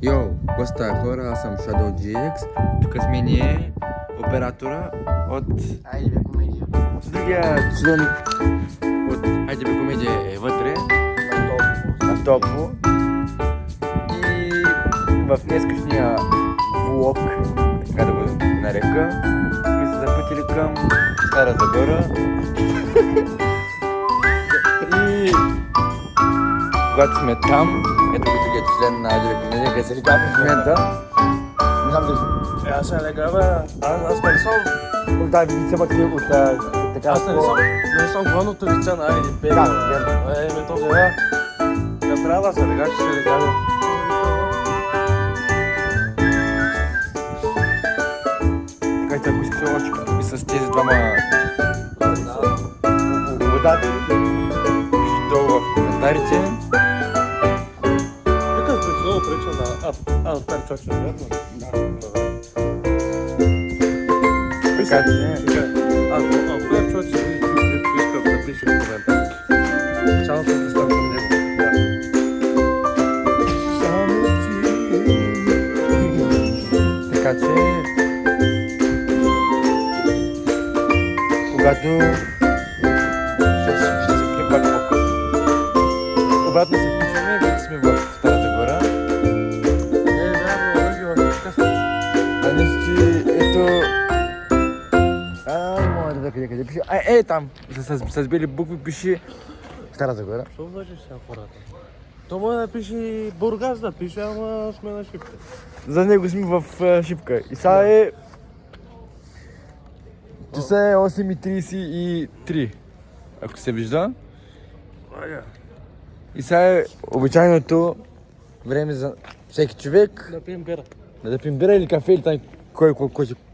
Йоу, какво става хора? Аз съм Shadow GX. Тук сме ние, оператора от Айде бе комедия. другия член от Айде бе комедия е вътре, на топло. И в днескашния влог, така да го нарека, сме се запътили към Стара Загора. И когато сме там, ето го другия член на Айде бе комедия, къде се лига в момента. Не знам дали. Аз не лега, бе. Аз не съм. От тази видица пък ти от така. Аз не съм главното лице на Айди Бе. Да, верно. Ме то сега. Не трябва да се лега, че се лега. Така ако искаш още като ми с тези двама Водата. пиши долу в коментарите. Тук е много прича на пер човек ще верно. Така че Ако пер човек ще иска да пише в коментар. Само се представя към него. Така че когато ще се видим пак по-късно. Обратно се включваме, вече сме в Стара Загора. А не си, ето... Моля да къде пише. Там, с бели букви пише Стара Загора. Що вържиш сега хората? То може да пише Бургас да пише, ама сме на шипка. За него сме в Шипка. И сега е... Часа е 8:33, ако се вижда. И сега е обичайното време за всеки човек Да пием бира. да пием бира или кафе или там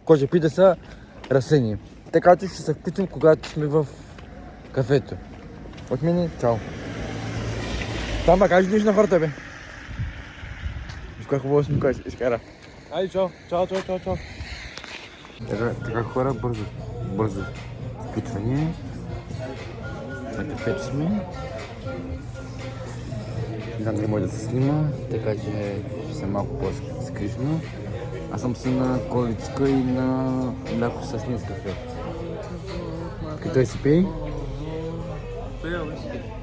кой ще пита са растения. Така че ще се включим, когато сме в кафето. От мене, чао. Там кажи нещо на хората, бе. Виж как хубаво сме изкара. Айде, чао. Чао. Така хора, бързо включване. На кафето сме. Не знам дали може да се снима, така че ще съм малко по-скришно. Аз съм си на количка и на мляко с кафе. Къде си пей?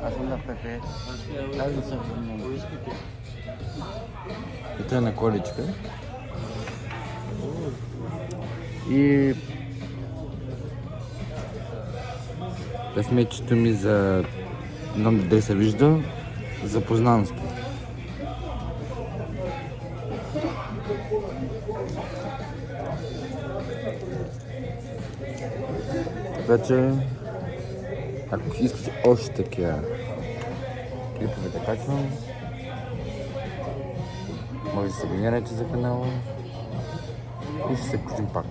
Аз съм на пепе. Аз не съм много. Ето е на количка. И късметчето ми за... Не знам дали се вижда, за познанство. Така че, ако искате още такива клипове да качвам, може да се абонирайте за канала и ще се включим пак.